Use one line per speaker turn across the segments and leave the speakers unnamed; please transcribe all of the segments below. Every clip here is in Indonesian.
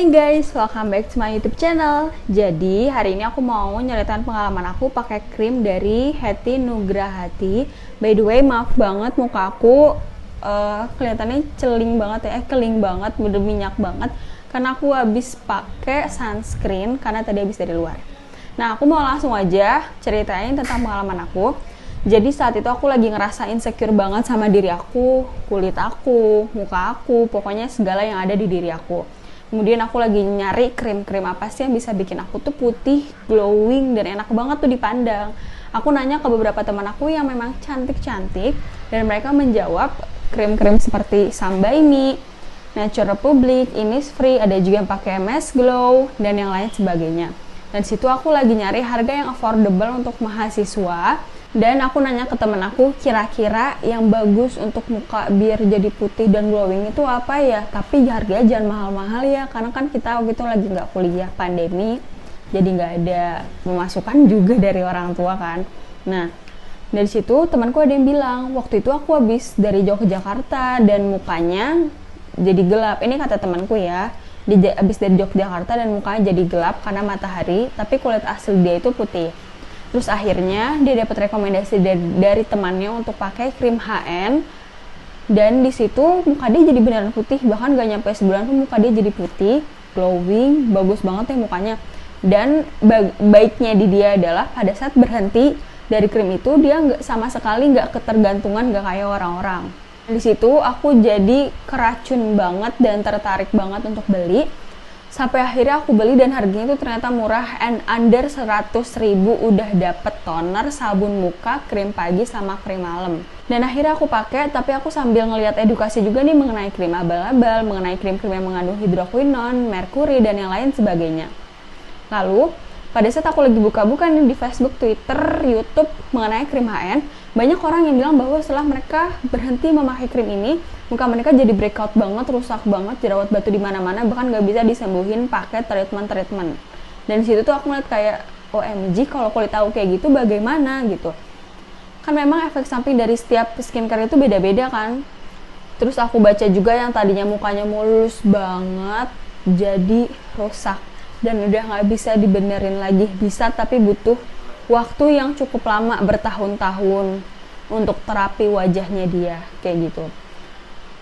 Hai guys, welcome back to my YouTube channel. Jadi hari ini aku mau nyeritain pengalaman aku pakai krim dari Hetty Nugrahati. By the way, maaf banget muka aku kelihatannya keling banget, bener minyak banget karena aku habis pakai sunscreen karena tadi habis dari luar. Nah, aku mau langsung aja ceritain tentang pengalaman aku. Jadi saat itu aku lagi ngerasa insecure banget sama diri aku, kulit aku, muka aku, pokoknya segala yang ada di diri aku. Kemudian aku lagi nyari krim-krim apa sih yang bisa bikin aku tuh putih, glowing, dan enak banget tuh dipandang. Aku nanya ke beberapa teman aku yang memang cantik-cantik, dan mereka menjawab krim-krim seperti Sambaimi, Nature Republic, Innisfree, ada juga yang pakai MS Glow, dan yang lain sebagainya. Dan situ aku lagi nyari harga yang affordable untuk mahasiswa, dan aku nanya ke temen aku, kira-kira yang bagus untuk muka biar jadi putih dan glowing itu apa ya? Tapi harganya jangan mahal-mahal ya, karena kan kita waktu itu lagi nggak kuliah, pandemi, jadi nggak ada pemasukan juga dari orang tua kan. Nah, dari situ temanku ada yang bilang, waktu itu aku habis dari Yogyakarta dan mukanya jadi gelap. Ini kata temanku ya, habis dari Yogyakarta dan mukanya jadi gelap karena matahari, tapi kulit asli dia itu putih. Terus akhirnya dia dapat rekomendasi dari temannya untuk pakai krim HN, dan di situ muka dia jadi beneran putih, bahkan gak nyampe sebulan tuh muka dia jadi putih, glowing, bagus banget ya mukanya. Dan baiknya di dia adalah pada saat berhenti dari krim itu dia sama sekali nggak ketergantungan, nggak kayak orang-orang. Di situ aku jadi keracun banget dan tertarik banget untuk beli. Sampai akhirnya aku beli dan harganya itu ternyata murah, and under 100.000 udah dapet toner, sabun muka, krim pagi sama krim malam. Dan akhirnya aku pakai, tapi aku sambil ngeliat edukasi juga nih mengenai krim abal-abal, mengenai krim-krim yang mengandung hidroquinone, merkuri, dan yang lain sebagainya. Lalu pada saat aku lagi buka-buka nih di Facebook, Twitter, YouTube mengenai krim HN, banyak orang yang bilang bahwa setelah mereka berhenti memakai krim ini, muka mereka jadi breakout banget, rusak banget, jerawat batu di mana-mana, bahkan nggak bisa disembuhin pakai treatment. Dan di situ tuh aku ngeliat kayak, OMG, kalau kulit aku kayak gitu bagaimana gitu. Kan memang efek samping dari setiap skincare itu beda-beda kan. Terus aku baca juga yang tadinya mukanya mulus banget, jadi rusak. Dan udah nggak bisa dibenerin lagi, bisa tapi butuh waktu yang cukup lama, bertahun-tahun untuk terapi wajahnya dia kayak gitu.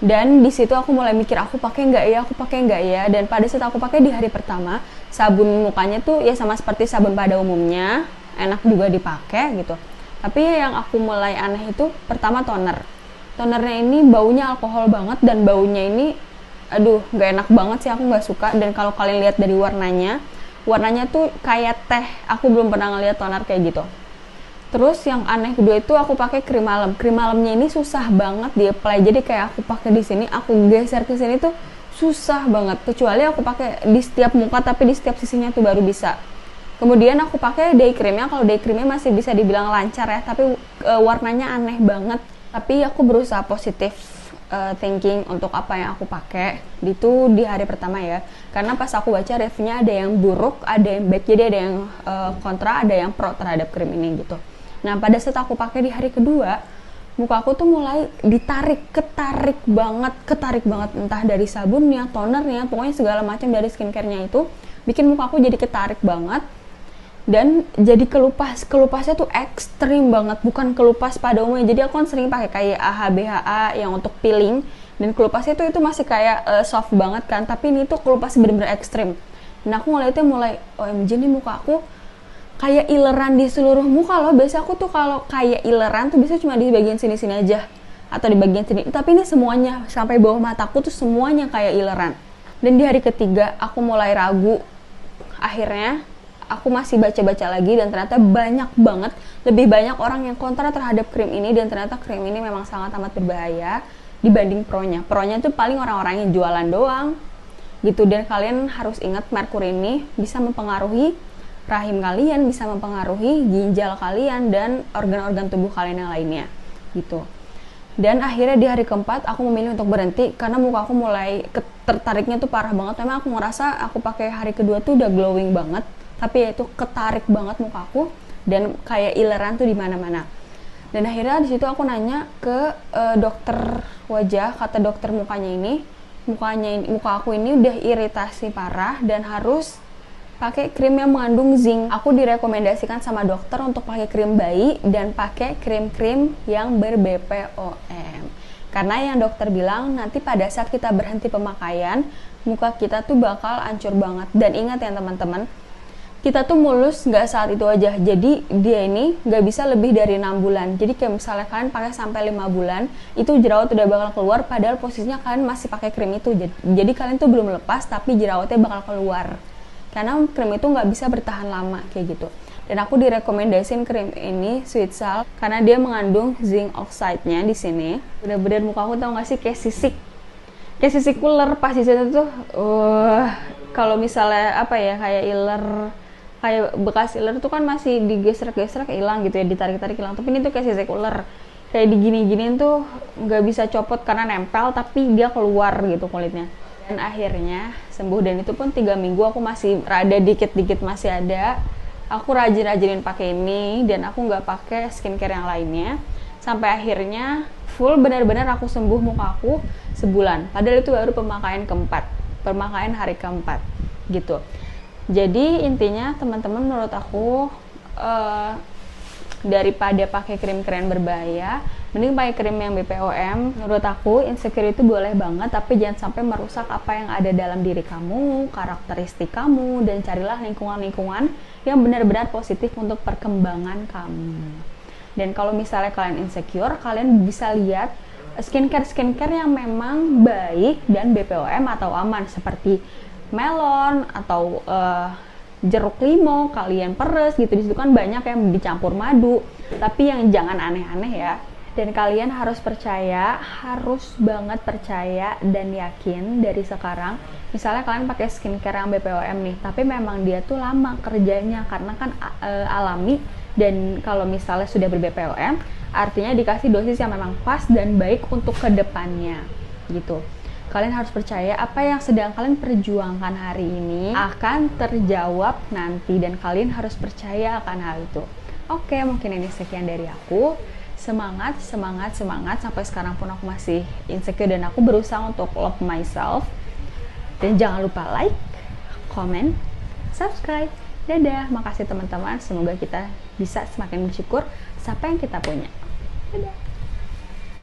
Dan di situ aku mulai mikir, aku pakai nggak ya. Dan pada saat aku pakai di hari pertama, sabun mukanya tuh ya sama seperti sabun pada umumnya, enak juga dipakai gitu. Tapi yang aku mulai aneh itu pertama tonernya ini baunya alkohol banget, dan baunya ini aduh nggak enak banget sih, aku nggak suka. Dan kalau kalian lihat dari warnanya tuh kayak teh, aku belum pernah ngeliat toner kayak gitu. Terus yang aneh kedua itu aku pakai krim malamnya ini susah banget di apply, jadi kayak aku pakai di sini, aku geser ke sini tuh susah banget, kecuali aku pakai di setiap muka, tapi di setiap sisinya tuh baru bisa. Kemudian aku pakai day creamnya, kalau day creamnya masih bisa dibilang lancar ya, tapi warnanya aneh banget. Tapi aku berusaha positif thinking untuk apa yang aku pakai itu di hari pertama ya, karena pas aku baca reviewnya ada yang buruk, ada yang baik, jadi ada yang kontra, ada yang pro terhadap krim ini gitu. Nah, pada saat aku pakai di hari kedua, muka aku tuh mulai ketarik banget, entah dari sabunnya, tonernya, pokoknya segala macam dari skincare-nya itu bikin muka aku jadi ketarik banget. Dan jadi kelupasnya tuh ekstrim banget, bukan kelupas pada umumnya. Jadi aku kan sering pakai kayak AHA BHA yang untuk peeling, dan kelupasnya itu masih kayak soft banget kan, tapi ini tuh kelupasnya bener-bener ekstrim. Dan aku ngeliatnya mulai, OMG nih muka aku kayak ileran di seluruh muka loh. Biasanya aku tuh kalau kayak ileran tuh biasanya cuma di bagian sini-sini aja, atau di bagian sini, tapi ini semuanya sampai bawah mataku tuh semuanya kayak ileran. Dan di hari ketiga aku mulai ragu. Akhirnya aku masih baca-baca lagi, dan ternyata lebih banyak orang yang kontra terhadap krim ini, dan ternyata krim ini memang sangat amat berbahaya dibanding pronya. Pronya tuh paling orang-orang yang jualan doang gitu. Dan kalian harus ingat, merkuri ini bisa mempengaruhi rahim kalian, bisa mempengaruhi ginjal kalian dan organ-organ tubuh kalian yang lainnya gitu. Dan akhirnya di hari keempat aku memilih untuk berhenti karena muka aku mulai tertariknya tuh parah banget. Memang aku ngerasa aku pakai hari kedua tuh udah glowing banget, tapi ya itu ketarik banget muka aku dan kayak ileran tuh di mana-mana. Dan akhirnya di situ aku nanya ke dokter wajah, kata dokter mukanya ini, muka aku ini udah iritasi parah dan harus pakai krim yang mengandung zinc. Aku direkomendasikan sama dokter untuk pakai krim bayi dan pakai krim-krim yang ber-BPOM. Karena yang dokter bilang nanti pada saat kita berhenti pemakaian, muka kita tuh bakal hancur banget. Dan ingat ya teman-teman, kita tuh mulus nggak saat itu aja. Jadi dia ini nggak bisa lebih dari 6 bulan. Jadi kayak misalnya kalian pakai sampai 5 bulan, itu jerawat udah bakal keluar padahal posisinya kalian masih pakai krim itu. Jadi kalian tuh belum lepas tapi jerawatnya bakal keluar. Karena krim itu nggak bisa bertahan lama kayak gitu. Dan aku direkomendasiin krim ini Sweet Salt karena dia mengandung zinc oxide-nya di sini. Bener-bener muka aku tau nggak sih kayak sisik ular pas di situ tuh. Kalau misalnya apa ya kayak iler, kayak bekas iler tuh kan masih digesrek-gesrek hilang gitu ya, ditarik-tarik hilang. Tapi ini tuh kayak sisik ular. Kayak digini-giniin tuh nggak bisa copot karena nempel tapi dia keluar gitu kulitnya. Dan akhirnya sembuh, dan itu pun 3 minggu aku masih rada dikit-dikit masih ada. Aku rajin-rajinin pakai ini dan aku nggak pakai skincare yang lainnya sampai akhirnya full benar-benar aku sembuh muka aku sebulan. Padahal itu baru pemakaian hari keempat gitu. Jadi intinya teman-teman, menurut aku daripada pakai krim-krim berbahaya, mending pakai krim yang BPOM. Menurut aku insecure itu boleh banget, tapi jangan sampai merusak apa yang ada dalam diri kamu, karakteristik kamu, dan carilah lingkungan-lingkungan yang benar-benar positif untuk perkembangan kamu. Dan kalau misalnya kalian insecure, kalian bisa lihat skincare yang memang baik dan BPOM atau aman, seperti melon atau jeruk limau, kalian peres gitu. Disitu kan banyak yang dicampur madu, tapi yang jangan aneh-aneh ya. Dan kalian harus percaya, harus banget percaya dan yakin dari sekarang. Misalnya kalian pakai skincare yang BPOM nih, tapi memang dia tuh lama kerjanya karena kan alami. Dan kalau misalnya sudah ber-BPOM, artinya dikasih dosis yang memang pas dan baik untuk kedepannya gitu. Kalian harus percaya apa yang sedang kalian perjuangkan hari ini akan terjawab nanti, dan kalian harus percaya akan hal itu. Oke, mungkin ini sekian dari aku. Semangat. Sampai sekarang pun aku masih insecure dan aku berusaha untuk love myself. Dan jangan lupa like, comment, subscribe. Dadah, makasih teman-teman. Semoga kita bisa semakin bersyukur sama apa yang kita punya. Dadah.